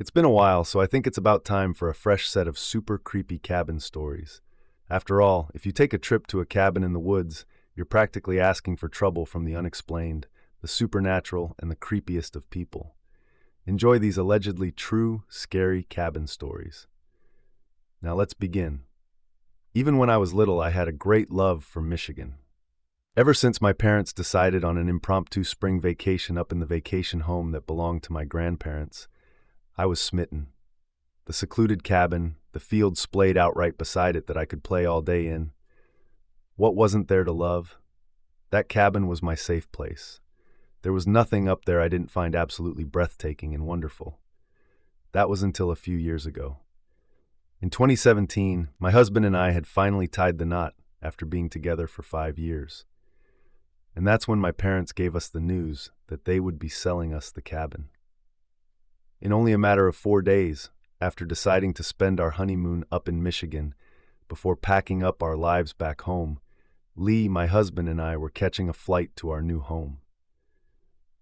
It's been a while, so I think it's about time for a fresh set of super creepy cabin stories. After all, if you take a trip to a cabin in the woods, you're practically asking for trouble from the unexplained, the supernatural, and the creepiest of people. Enjoy these allegedly true, scary cabin stories. Now let's begin. Even when I was little, I had a great love for Michigan. Ever since my parents decided on an impromptu spring vacation up in the vacation home that belonged to my grandparents, I was smitten. The secluded cabin, the field splayed out right beside it that I could play all day in. What wasn't there to love? That cabin was my safe place. There was nothing up there I didn't find absolutely breathtaking and wonderful. That was until a few years ago. In 2017, my husband and I had finally tied the knot after being together for 5 years. And that's when my parents gave us the news that they would be selling us the cabin. In only a matter of 4 days, after deciding to spend our honeymoon up in Michigan, before packing up our lives back home, Lee, my husband, and I were catching a flight to our new home.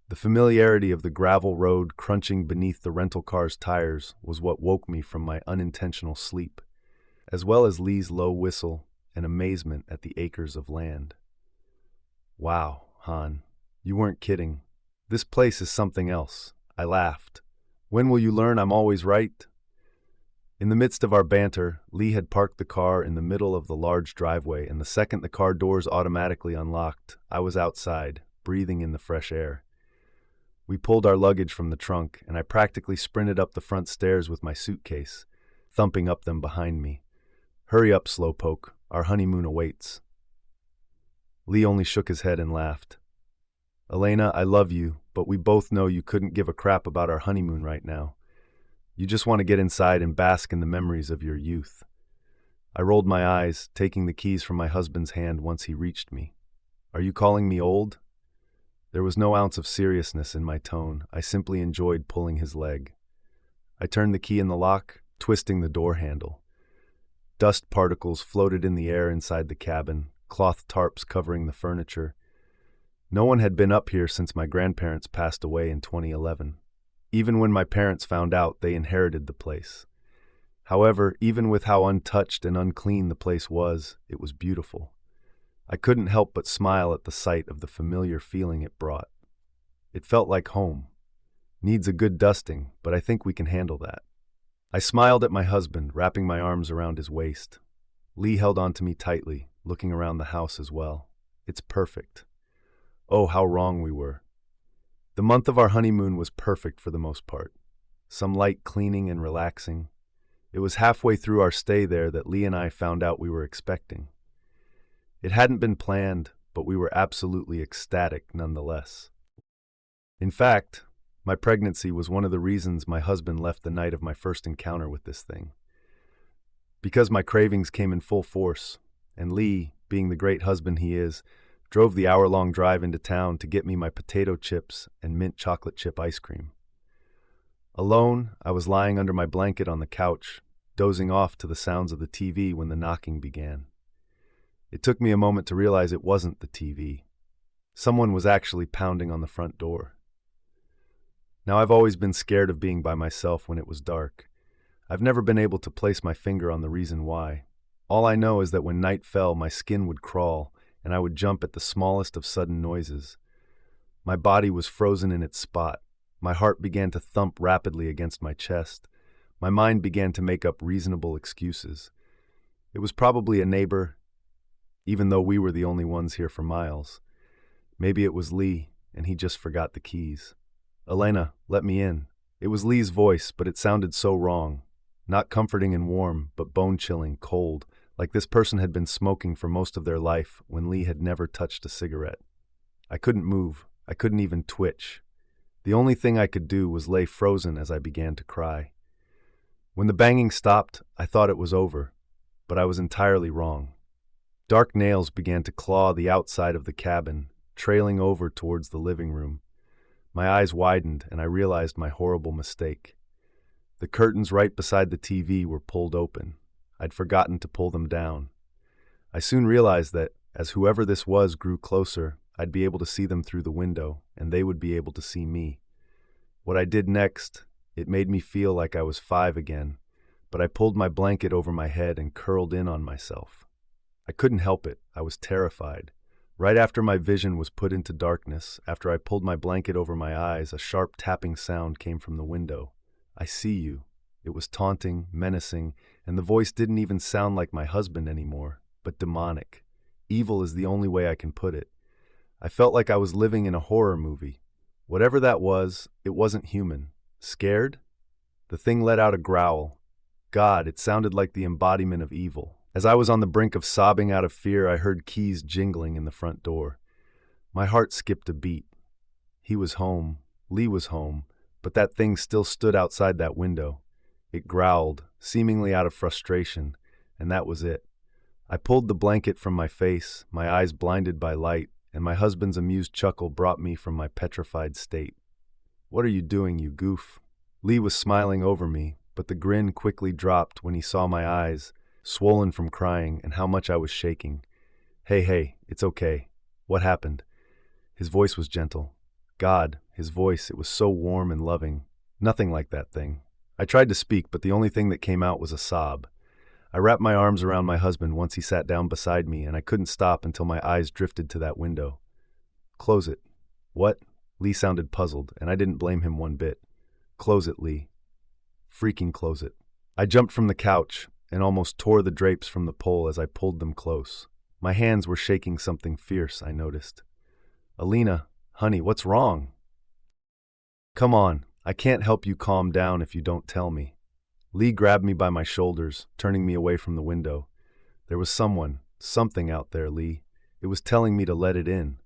The familiarity of the gravel road crunching beneath the rental car's tires was what woke me from my unintentional sleep, as well as Lee's low whistle and amazement at the acres of land. Wow, Han, you weren't kidding. This place is something else. I laughed. When will you learn I'm always right? In the midst of our banter, Lee had parked the car in the middle of the large driveway, and the second the car doors automatically unlocked, I was outside, breathing in the fresh air. We pulled our luggage from the trunk, and I practically sprinted up the front stairs with my suitcase, thumping up them behind me. Hurry up, slowpoke. Our honeymoon awaits. Lee only shook his head and laughed. Elena, I love you, but we both know you couldn't give a crap about our honeymoon right now. You just want to get inside and bask in the memories of your youth. I rolled my eyes, taking the keys from my husband's hand once he reached me. Are you calling me old? There was no ounce of seriousness in my tone. I simply enjoyed pulling his leg. I turned the key in the lock, twisting the door handle. Dust particles floated in the air inside the cabin, cloth tarps covering the furniture. No one had been up here since my grandparents passed away in 2011. Even when my parents found out, they inherited the place. However, even with how untouched and unclean the place was, it was beautiful. I couldn't help but smile at the sight of the familiar feeling it brought. It felt like home. Needs a good dusting, but I think we can handle that. I smiled at my husband, wrapping my arms around his waist. Lee held onto me tightly, looking around the house as well. It's perfect. Oh, how wrong we were. The month of our honeymoon was perfect for the most part. Some light cleaning and relaxing. It was halfway through our stay there that Lee and I found out we were expecting. It hadn't been planned, but we were absolutely ecstatic nonetheless. In fact, my pregnancy was one of the reasons my husband left the night of my first encounter with this thing. Because my cravings came in full force, and Lee, being the great husband he is, drove the hour-long drive into town to get me my potato chips and mint chocolate chip ice cream. Alone, I was lying under my blanket on the couch, dozing off to the sounds of the TV when the knocking began. It took me a moment to realize it wasn't the TV. Someone was actually pounding on the front door. Now, I've always been scared of being by myself when it was dark. I've never been able to place my finger on the reason why. All I know is that when night fell, my skin would crawl, and I would jump at the smallest of sudden noises. My body was frozen in its spot. My heart began to thump rapidly against my chest. My mind began to make up reasonable excuses. It was probably a neighbor, even though we were the only ones here for miles. Maybe it was Lee, and he just forgot the keys. Elena, let me in. It was Lee's voice, but it sounded so wrong. Not comforting and warm, but bone-chilling, cold, like this person had been smoking for most of their life when Lee had never touched a cigarette. I couldn't move. I couldn't even twitch. The only thing I could do was lay frozen as I began to cry. When the banging stopped, I thought it was over, but I was entirely wrong. Dark nails began to claw the outside of the cabin, trailing over towards the living room. My eyes widened, and I realized my horrible mistake. The curtains right beside the TV were pulled open. I'd forgotten to pull them down. I soon realized that, as whoever this was grew closer, I'd be able to see them through the window, and they would be able to see me. What I did next, It made me feel like I was 5 again, but I pulled my blanket over my head and curled in on myself. I couldn't help it. I was terrified. Right after my vision was put into darkness, after I pulled my blanket over my eyes, a sharp tapping sound came from the window. "I see you." It was taunting, menacing, and the voice didn't even sound like my husband anymore, but demonic. Evil is the only way I can put it. I felt like I was living in a horror movie. Whatever that was, it wasn't human. Scared? The thing let out a growl. God, it sounded like the embodiment of evil. As I was on the brink of sobbing out of fear, I heard keys jingling in the front door. My heart skipped a beat. He was home. Lee was home, but that thing still stood outside that window. It growled, seemingly out of frustration, and that was it. I pulled the blanket from my face, my eyes blinded by light, and my husband's amused chuckle brought me from my petrified state. "What are you doing, you goof?" Lee was smiling over me, but the grin quickly dropped when he saw my eyes, swollen from crying, and how much I was shaking. Hey, it's okay. What happened?" His voice was gentle. God, his voice, it was so warm and loving. Nothing like that thing. I tried to speak, but the only thing that came out was a sob. I wrapped my arms around my husband once he sat down beside me, and I couldn't stop until my eyes drifted to that window. "Close it." "What?" Lee sounded puzzled, and I didn't blame him one bit. "Close it, Lee. Freaking close it." I jumped from the couch and almost tore the drapes from the pole as I pulled them close. My hands were shaking something fierce, I noticed. "Alina, honey, what's wrong?" "Come on, I can't help you calm down if you don't tell me." Lee grabbed me by my shoulders, turning me away from the window. "There was something out there, Lee. It was telling me to let it in."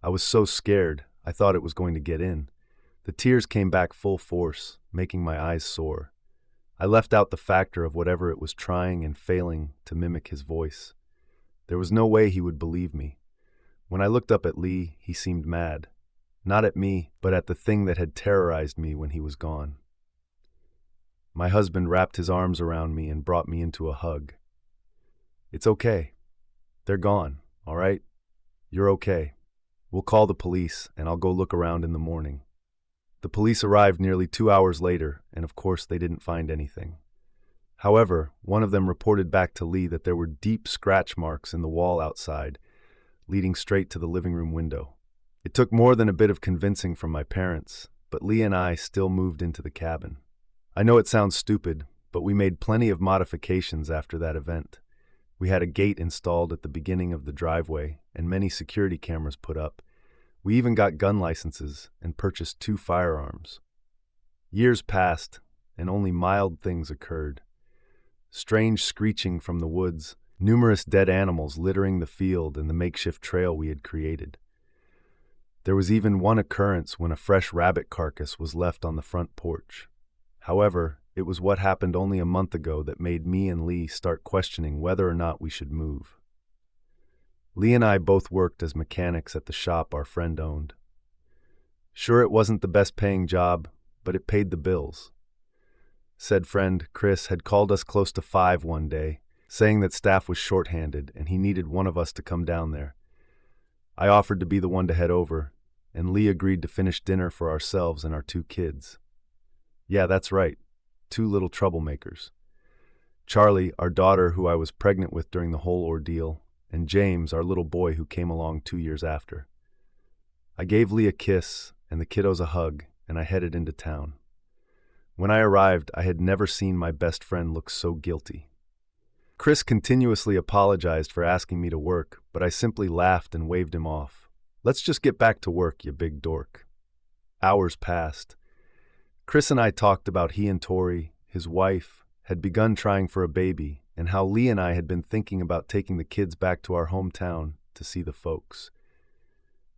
I was so scared, I thought it was going to get in. The tears came back full force, making my eyes sore. I left out the factor of whatever it was trying and failing to mimic his voice. There was no way he would believe me. When I looked up at Lee, he seemed mad. Not at me, but at the thing that had terrorized me when he was gone. My husband wrapped his arms around me and brought me into a hug. "It's okay. They're gone, all right? You're okay. We'll call the police, and I'll go look around in the morning." The police arrived nearly 2 hours later, and of course they didn't find anything. However, one of them reported back to Lee that there were deep scratch marks in the wall outside, leading straight to the living room window. It took more than a bit of convincing from my parents, but Lee and I still moved into the cabin. I know it sounds stupid, but we made plenty of modifications after that event. We had a gate installed at the beginning of the driveway and many security cameras put up. We even got gun licenses and purchased 2 firearms. Years passed, and only mild things occurred. Strange screeching from the woods, numerous dead animals littering the field and the makeshift trail we had created. There was even one occurrence when a fresh rabbit carcass was left on the front porch. However, it was what happened only a month ago that made me and Lee start questioning whether or not we should move. Lee and I both worked as mechanics at the shop our friend owned. Sure, it wasn't the best paying job, but it paid the bills. Said friend, Chris, had called us close to 5 one day, saying that staff was short-handed and he needed one of us to come down there. I offered to be the one to head over, and Lee agreed to finish dinner for ourselves and our 2 kids. Yeah, that's right, 2 little troublemakers. Charlie, our daughter who I was pregnant with during the whole ordeal, and James, our little boy who came along 2 years after. I gave Lee a kiss and the kiddos a hug, and I headed into town. When I arrived, I had never seen my best friend look so guilty. Chris continuously apologized for asking me to work, but I simply laughed and waved him off. "Let's just get back to work, you big dork." Hours passed. Chris and I talked about he and Tori, his wife, had begun trying for a baby, and how Lee and I had been thinking about taking the kids back to our hometown to see the folks.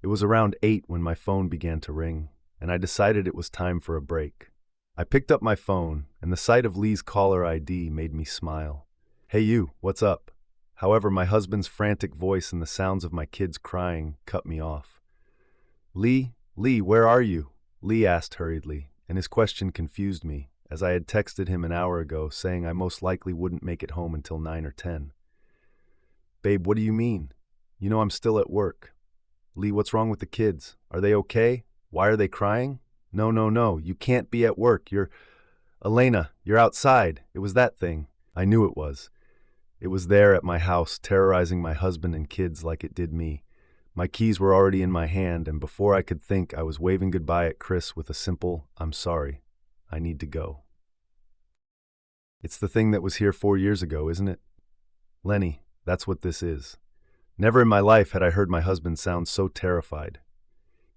It was around 8 when my phone began to ring, and I decided it was time for a break. I picked up my phone, and the sight of Lee's caller ID made me smile. "Hey you, what's up?" However, my husband's frantic voice and the sounds of my kids crying cut me off. Lee, where are you?" Lee asked hurriedly, and his question confused me, as I had texted him an hour ago saying I most likely wouldn't make it home until 9 or 10. "Babe, what do you mean? You know I'm still at work." "Lee, what's wrong with the kids? Are they okay? Why are they crying?" No, no, no, you can't be at work. Elena, you're outside. It was that thing. I knew it was. It was there at my house, terrorizing my husband and kids like it did me. My keys were already in my hand, and before I could think, I was waving goodbye at Chris with a simple, "I'm sorry. I need to go." It's the thing that was here 4 years ago, isn't it? Lenny, that's what this is. Never in my life had I heard my husband sound so terrified.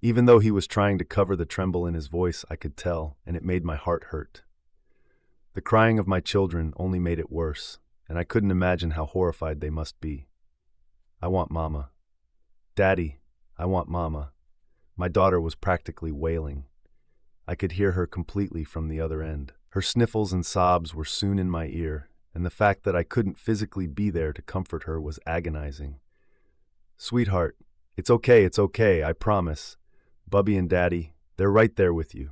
Even though he was trying to cover the tremble in his voice, I could tell, and it made my heart hurt. The crying of my children only made it worse, and I couldn't imagine how horrified they must be. I want Mama. Daddy, I want Mama. My daughter was practically wailing. I could hear her completely from the other end. Her sniffles and sobs were soon in my ear, and the fact that I couldn't physically be there to comfort her was agonizing. Sweetheart, it's okay, I promise. Bubby and Daddy, they're right there with you.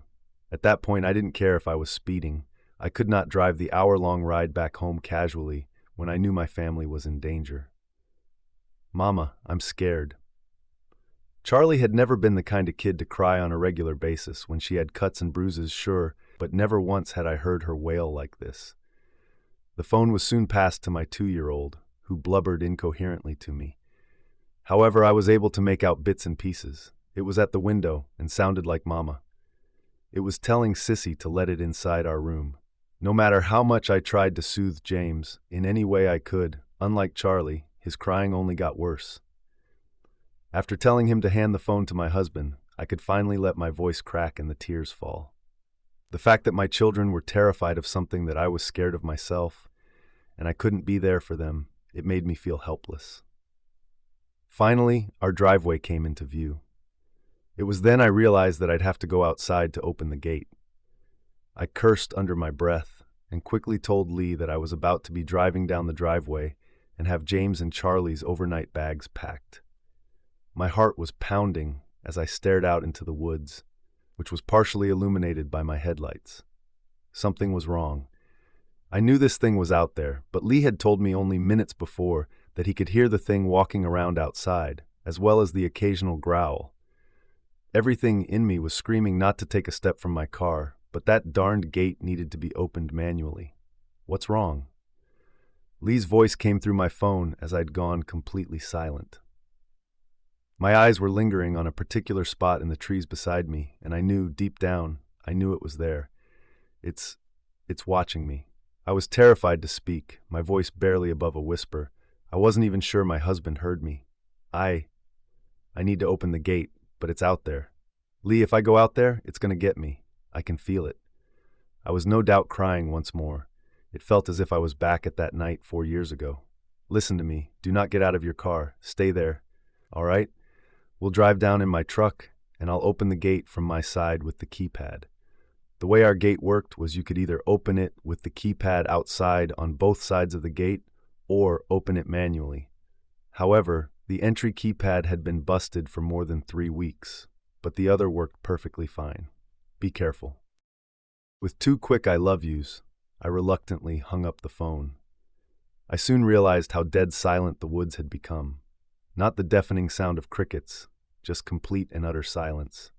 At that point, I didn't care if I was speeding. I could not drive the hour-long ride back home casually when I knew my family was in danger. Mama, I'm scared. Charlie had never been the kind of kid to cry on a regular basis when she had cuts and bruises, sure, but never once had I heard her wail like this. The phone was soon passed to my 2-year-old, who blubbered incoherently to me. However, I was able to make out bits and pieces. It was at the window and sounded like Mama. It was telling Sissy to let it inside our room. No matter how much I tried to soothe James, in any way I could, unlike Charlie, his crying only got worse. After telling him to hand the phone to my husband, I could finally let my voice crack and the tears fall. The fact that my children were terrified of something that I was scared of myself, and I couldn't be there for them, it made me feel helpless. Finally, our driveway came into view. It was then I realized that I'd have to go outside to open the gate. I cursed under my breath and quickly told Lee that I was about to be driving down the driveway and have James and Charlie's overnight bags packed. My heart was pounding as I stared out into the woods, which was partially illuminated by my headlights. Something was wrong. I knew this thing was out there, but Lee had told me only minutes before that he could hear the thing walking around outside, as well as the occasional growl. Everything in me was screaming not to take a step from my car, but that darned gate needed to be opened manually. What's wrong? Lee's voice came through my phone as I'd gone completely silent. My eyes were lingering on a particular spot in the trees beside me, and I knew, deep down, I knew it was there. It's watching me. I was terrified to speak, my voice barely above a whisper. I wasn't even sure my husband heard me. I need to open the gate, but it's out there. Lee, if I go out there, it's going to get me. I can feel it. I was no doubt crying once more. It felt as if I was back at that night 4 years ago. Listen to me. Do not get out of your car. Stay there. All right? We'll drive down in my truck, and I'll open the gate from my side with the keypad. The way our gate worked was you could either open it with the keypad outside on both sides of the gate, or open it manually. However, the entry keypad had been busted for more than 3 weeks, but the other worked perfectly fine. Be careful. With 2 quick I love yous, I reluctantly hung up the phone. I soon realized how dead silent the woods had become. Not the deafening sound of crickets, just complete and utter silence.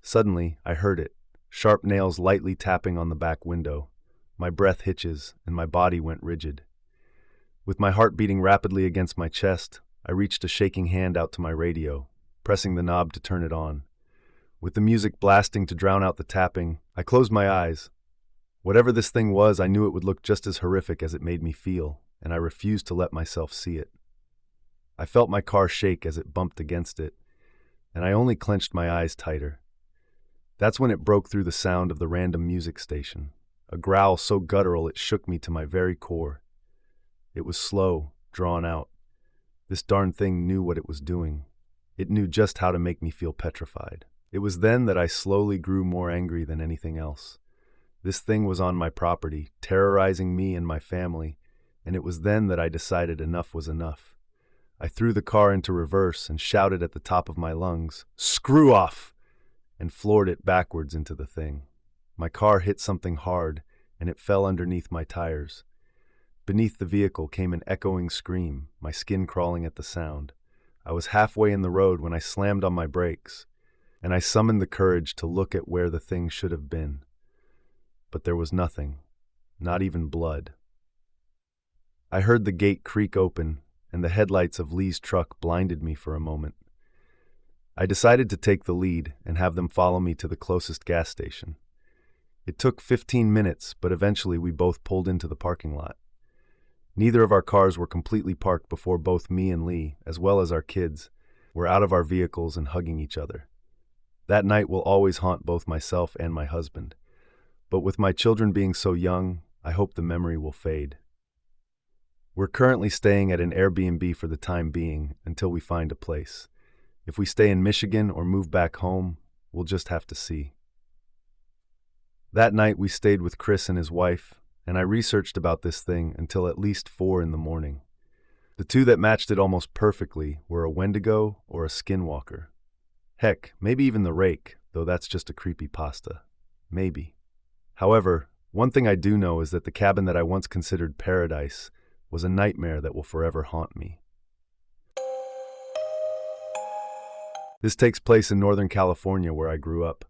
Suddenly, I heard it, sharp nails lightly tapping on the back window. My breath hitches, and my body went rigid. With my heart beating rapidly against my chest, I reached a shaking hand out to my radio, pressing the knob to turn it on. With the music blasting to drown out the tapping, I closed my eyes. Whatever this thing was, I knew it would look just as horrific as it made me feel, and I refused to let myself see it. I felt my car shake as it bumped against it, and I only clenched my eyes tighter. That's when it broke through the sound of the random music station, a growl so guttural it shook me to my very core. It was slow, drawn out. This darn thing knew what it was doing. It knew just how to make me feel petrified. It was then that I slowly grew more angry than anything else. This thing was on my property, terrorizing me and my family, and it was then that I decided enough was enough. I threw the car into reverse and shouted at the top of my lungs, "Screw off!" and floored it backwards into the thing. My car hit something hard, and it fell underneath my tires. Beneath the vehicle came an echoing scream, my skin crawling at the sound. I was halfway in the road when I slammed on my brakes. and I summoned the courage to look at where the thing should have been. But there was nothing, not even blood. I heard the gate creak open, and the headlights of Lee's truck blinded me for a moment. I decided to take the lead and have them follow me to the closest gas station. It took 15 minutes, but eventually we both pulled into the parking lot. Neither of our cars were completely parked before both me and Lee, as well as our kids, were out of our vehicles and hugging each other. That night will always haunt both myself and my husband. But with my children being so young, I hope the memory will fade. We're currently staying at an Airbnb for the time being until we find a place. If we stay in Michigan or move back home, we'll just have to see. That night we stayed with Chris and his wife, and I researched about this thing until at least 4 in the morning. The two that matched it almost perfectly were a Wendigo or a Skinwalker. Heck, maybe even the Rake, though that's just a creepypasta. Maybe. However, one thing I do know is that the cabin that I once considered paradise was a nightmare that will forever haunt me. This takes place in Northern California, where I grew up.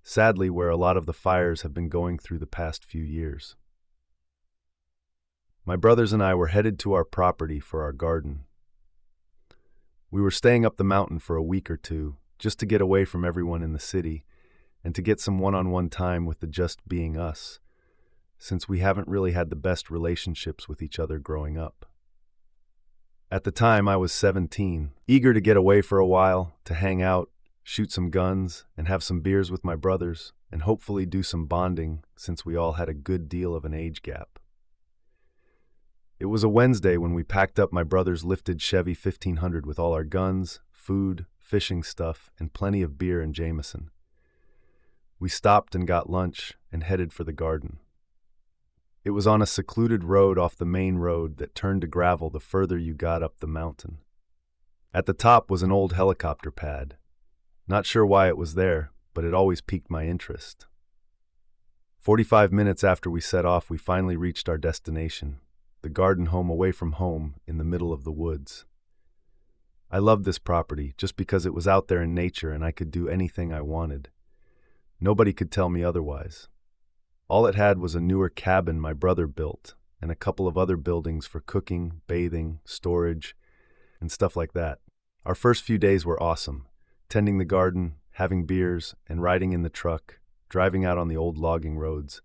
Sadly, where a lot of the fires have been going through the past few years. My brothers and I were headed to our property for our garden. We were staying up the mountain for a week or two, just to get away from everyone in the city, and to get some one-on-one time with the just being us, since we haven't really had the best relationships with each other growing up. At the time, I was 17, eager to get away for a while, to hang out, shoot some guns, and have some beers with my brothers, and hopefully do some bonding, since we all had a good deal of an age gap. It was a Wednesday when we packed up my brother's lifted Chevy 1500 with all our guns, food, fishing stuff, and plenty of beer and Jameson. We stopped and got lunch and headed for the garden. It was on a secluded road off the main road that turned to gravel the further you got up the mountain. At the top was an old helicopter pad. Not sure why it was there, but it always piqued my interest. 45 minutes after we set off, we finally reached our destination, the garden home away from home in the middle of the woods. I loved this property just because it was out there in nature and I could do anything I wanted. Nobody could tell me otherwise. All it had was a newer cabin my brother built and a couple of other buildings for cooking, bathing, storage, and stuff like that. Our first few days were awesome, tending the garden, having beers, and riding in the truck, driving out on the old logging roads.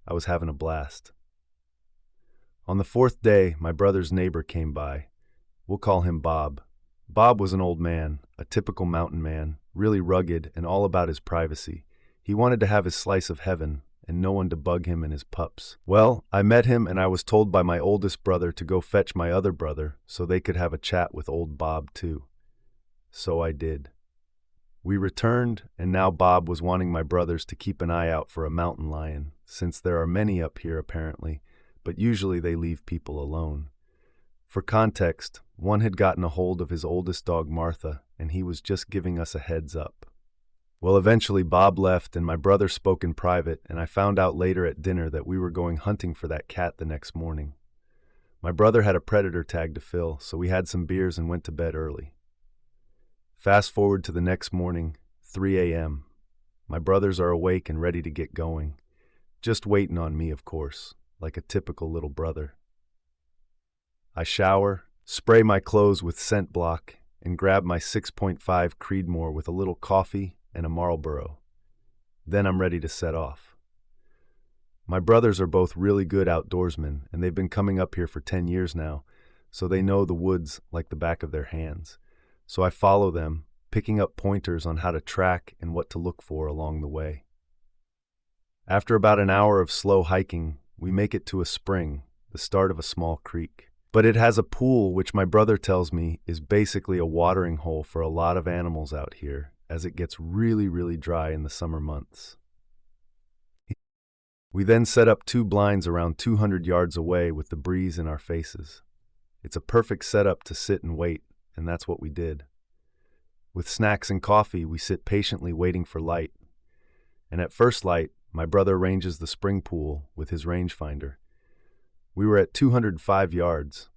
I was having a blast. On the 4th day, my brother's neighbor came by. We'll call him Bob. Bob was an old man, a typical mountain man, really rugged and all about his privacy. He wanted to have his slice of heaven, and no one to bug him and his pups. Well, I met him and I was told by my oldest brother to go fetch my other brother so they could have a chat with old Bob too. So I did. We returned, and now Bob was wanting my brothers to keep an eye out for a mountain lion, since there are many up here apparently, but usually they leave people alone. For context, one had gotten a hold of his oldest dog Martha, and he was just giving us a heads up. Well, eventually Bob left and my brother spoke in private, and I found out later at dinner that we were going hunting for that cat the next morning. My brother had a predator tag to fill, so we had some beers and went to bed early. Fast forward to the next morning, 3 a.m. My brothers are awake and ready to get going. Just waiting on me, of course, like a typical little brother. I shower, spray my clothes with scent block, and grab my 6.5 Creedmoor with a little coffee and a Marlboro. Then I'm ready to set off. My brothers are both really good outdoorsmen, and they've been coming up here for 10 years now, so they know the woods like the back of their hands. So I follow them, picking up pointers on how to track and what to look for along the way. After about an hour of slow hiking, we make it to a spring, the start of a small creek. But it has a pool, which my brother tells me is basically a watering hole for a lot of animals out here, as it gets really, really dry in the summer months. We then set up 2 blinds around 200 yards away with the breeze in our faces. It's a perfect setup to sit and wait, and that's what we did. With snacks and coffee, we sit patiently waiting for light. And at first light, my brother ranges the spring pool with his rangefinder. We were at 205 yards.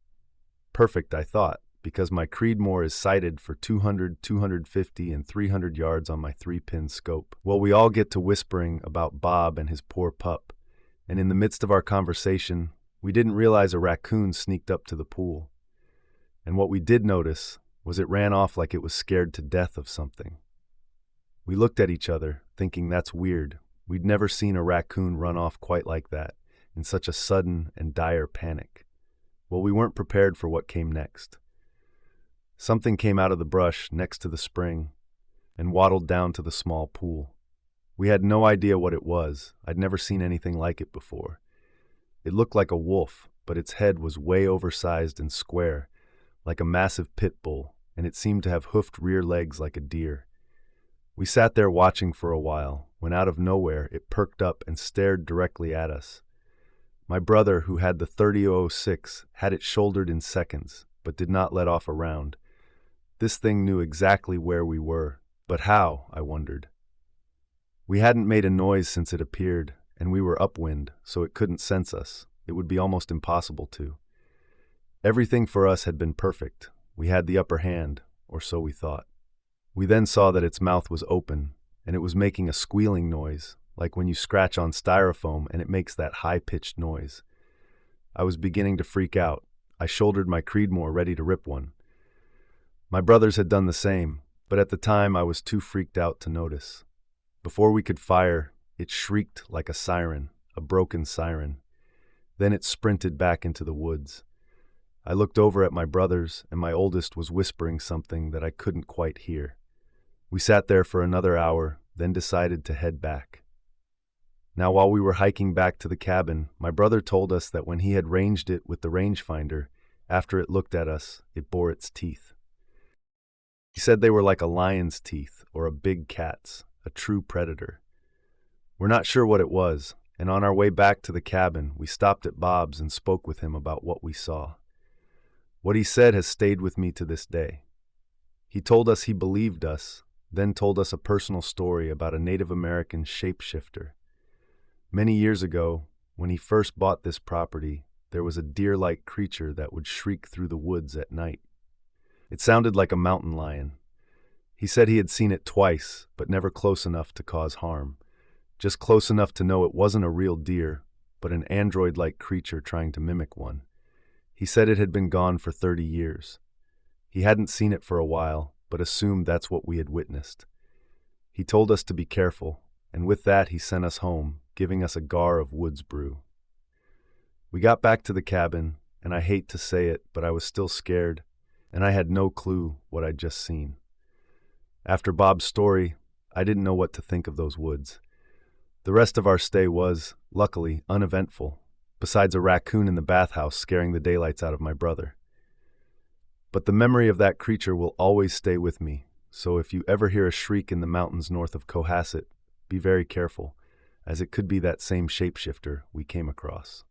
Perfect, I thought. because my Creedmoor is sighted for 200, 250, and 300 yards on my 3-pin scope. Well, we all get to whispering about Bob and his poor pup, and in the midst of our conversation, we didn't realize a raccoon sneaked up to the pool. And what we did notice was it ran off like it was scared to death of something. We looked at each other, thinking that's weird. We'd never seen a raccoon run off quite like that, in such a sudden and dire panic. Well, we weren't prepared for what came next. Something came out of the brush next to the spring and waddled down to the small pool. We had no idea what it was. I'd never seen anything like it before. It looked like a wolf, but its head was way oversized and square, like a massive pit bull, and it seemed to have hoofed rear legs like a deer. We sat there watching for a while, when out of nowhere it perked up and stared directly at us. My brother, who had the 30-06, had it shouldered in seconds, but did not let off a round. This thing knew exactly where we were, but how, I wondered. We hadn't made a noise since it appeared, and we were upwind, so it couldn't sense us. It would be almost impossible to. Everything for us had been perfect. We had the upper hand, or so we thought. We then saw that its mouth was open, and it was making a squealing noise, like when you scratch on styrofoam and it makes that high-pitched noise. I was beginning to freak out. I shouldered my Creedmoor ready to rip one. My brothers had done the same, but at the time I was too freaked out to notice. Before we could fire, it shrieked like a siren, a broken siren. Then it sprinted back into the woods. I looked over at my brothers, and my oldest was whispering something that I couldn't quite hear. We sat there for another hour, then decided to head back. Now, while we were hiking back to the cabin, my brother told us that when he had ranged it with the rangefinder, after it looked at us, it bore its teeth. He said they were like a lion's teeth or a big cat's, a true predator. We're not sure what it was, and on our way back to the cabin, we stopped at Bob's and spoke with him about what we saw. What he said has stayed with me to this day. He told us he believed us, then told us a personal story about a Native American shapeshifter. Many years ago, when he first bought this property, there was a deer-like creature that would shriek through the woods at night. It sounded like a mountain lion. He said he had seen it twice, but never close enough to cause harm. Just close enough to know it wasn't a real deer, but an android-like creature trying to mimic one. He said it had been gone for 30 years. He hadn't seen it for a while, but assumed that's what we had witnessed. He told us to be careful, and with that he sent us home, giving us a gar of woods brew. We got back to the cabin, and I hate to say it, but I was still scared, and I had no clue what I'd just seen. After Bob's story, I didn't know what to think of those woods. The rest of our stay was, luckily, uneventful, besides a raccoon in the bathhouse scaring the daylights out of my brother. But the memory of that creature will always stay with me, so if you ever hear a shriek in the mountains north of Cohasset, be very careful, as it could be that same shapeshifter we came across.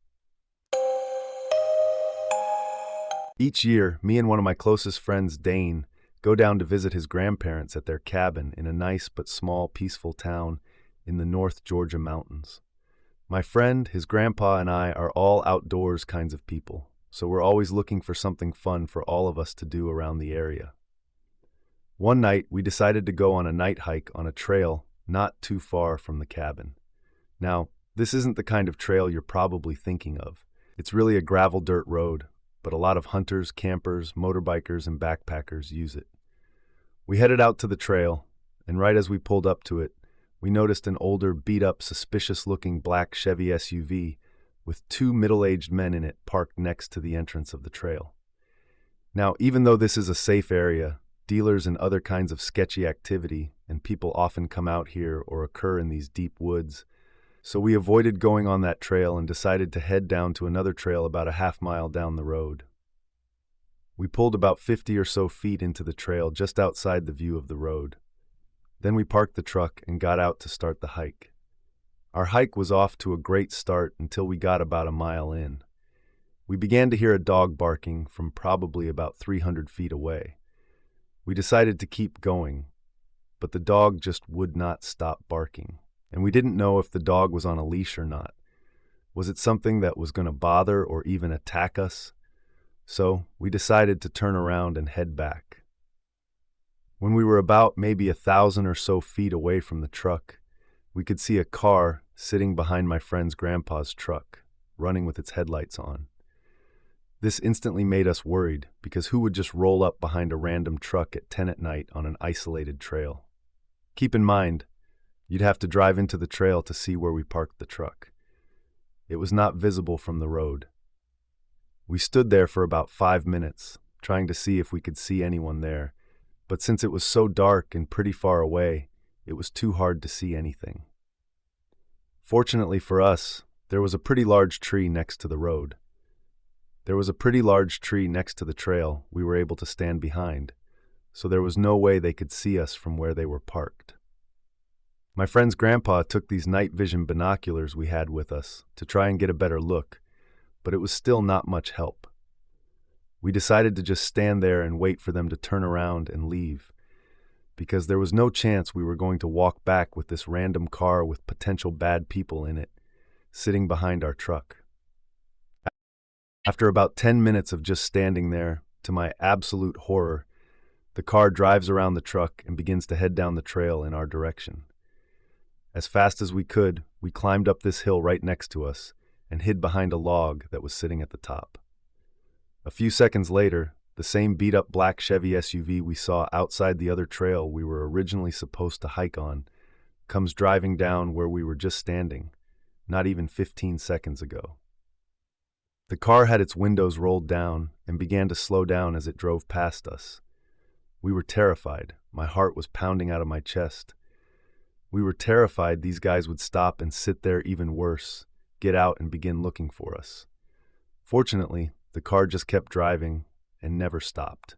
Each year, me and one of my closest friends, Dane, go down to visit his grandparents at their cabin in a nice but small, peaceful town in the North Georgia mountains. My friend, his grandpa, and I are all outdoors kinds of people, so we're always looking for something fun for all of us to do around the area. One night, we decided to go on a night hike on a trail not too far from the cabin. Now, this isn't the kind of trail you're probably thinking of. It's really a gravel dirt road, but a lot of hunters, campers, motorbikers, and backpackers use it. We headed out to the trail, and right as we pulled up to it, we noticed an older, beat-up, suspicious-looking black Chevy SUV with two middle-aged men in it parked next to the entrance of the trail. Now, even though this is a safe area, dealers and other kinds of sketchy activity and people often come out here or occur in these deep woods, so we avoided going on that trail and decided to head down to another trail about a half-mile down the road. We pulled about 50 or so feet into the trail just outside the view of the road. Then we parked the truck and got out to start the hike. Our hike was off to a great start until we got about a mile in. We began to hear a dog barking from probably about 300 feet away. We decided to keep going, but the dog just would not stop barking, and we didn't know if the dog was on a leash or not. Was it something that was going to bother or even attack us? so we decided to turn around and head back. When we were about maybe 1,000 or so feet away from the truck, we could see a car sitting behind my friend's grandpa's truck, running with its headlights on. This instantly made us worried, because who would just roll up behind a random truck at 10 at night on an isolated trail? Keep in mind, you'd have to drive into the trail to see where we parked the truck. It was not visible from the road. We stood there for about 5 minutes, trying to see if we could see anyone there, but since it was so dark and pretty far away, it was too hard to see anything. Fortunately for us, there was a pretty large tree next to the road. There was a pretty large tree next to the trail we were able to stand behind, so there was no way they could see us from where they were parked. My friend's grandpa took these night vision binoculars we had with us to try and get a better look, but it was still not much help. We decided to just stand there and wait for them to turn around and leave, because there was no chance we were going to walk back with this random car with potential bad people in it, sitting behind our truck. After about 10 minutes of just standing there, to my absolute horror, the car drives around the truck and begins to head down the trail in our direction. As fast as we could, we climbed up this hill right next to us and hid behind a log that was sitting at the top. A few seconds later, the same beat-up black Chevy SUV we saw outside the other trail we were originally supposed to hike on comes driving down where we were just standing, not even 15 seconds ago. The car had its windows rolled down and began to slow down as it drove past us. We were terrified. My heart was pounding out of my chest. We were terrified these guys would stop and sit there even worse, get out and begin looking for us. Fortunately, the car just kept driving and never stopped.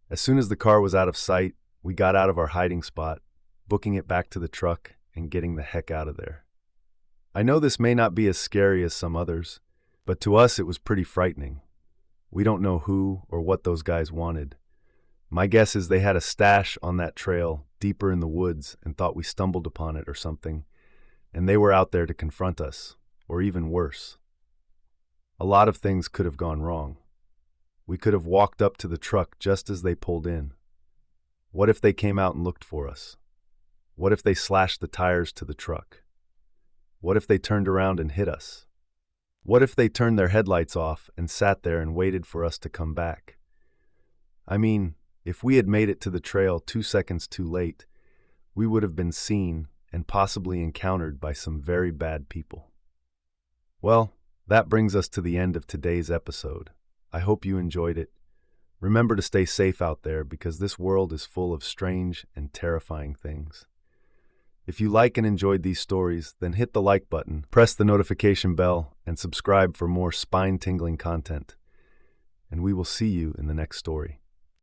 As soon as the car was out of sight, we got out of our hiding spot, booking it back to the truck and getting the heck out of there. I know this may not be as scary as some others, but to us it was pretty frightening. We don't know who or what those guys wanted. My guess is they had a stash on that trail deeper in the woods and thought we stumbled upon it or something, and they were out there to confront us, or even worse. A lot of things could have gone wrong. We could have walked up to the truck just as they pulled in. What if they came out and looked for us? What if they slashed the tires to the truck? What if they turned around and hit us? What if they turned their headlights off and sat there and waited for us to come back? I mean, if we had made it to the trail 2 seconds too late, we would have been seen and possibly encountered by some very bad people. Well, that brings us to the end of today's episode. I hope you enjoyed it. Remember to stay safe out there because this world is full of strange and terrifying things. If you like and enjoyed these stories, then hit the like button, press the notification bell, and subscribe for more spine-tingling content. And we will see you in the next story.